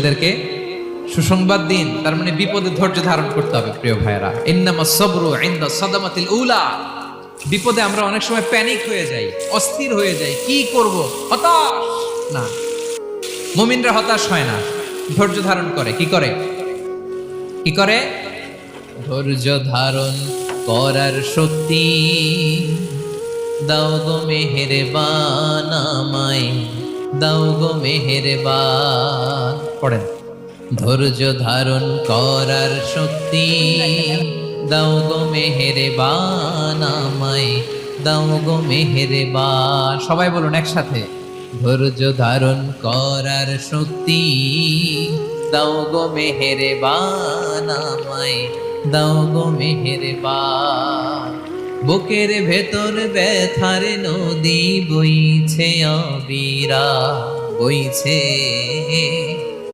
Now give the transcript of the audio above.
ধৈর্যশীলদেরকে সুসংবাদ দিন। তার মানে বিপদে ধৈর্য ধারণ করতে হবে প্রিয় ভাইয়েরা। ইন্নামাস সাবরু ইনদা সাদামাতিল উলা। বিপদে আমরা অনেক সময় প্যানিক হয়ে যাই, অস্থির হয়ে যাই, কি করব, হতাশ। না, মুমিনরা হতাশ হয় না, ধৈর্য ধারণ করে। কি করে? কি করে? ধৈর্য ধারণ করার শক্তি দাও গো মেহেরবান আমায়, দাও গো মেহেরবান। পড়েন, ধৈর্য ধারণ করার শক্তি দাও গো মেহেরবান আমায়, দাও গো মেহেরবান। সবাই বলুন একসাথে, ধৈর্য ধারণ করার শক্তি দাও গো মেহেরবান আমায়, দাও গো মেহেরবান। বুকের ভেতর ব্যথার নদী বইছে অবিরা, বইছে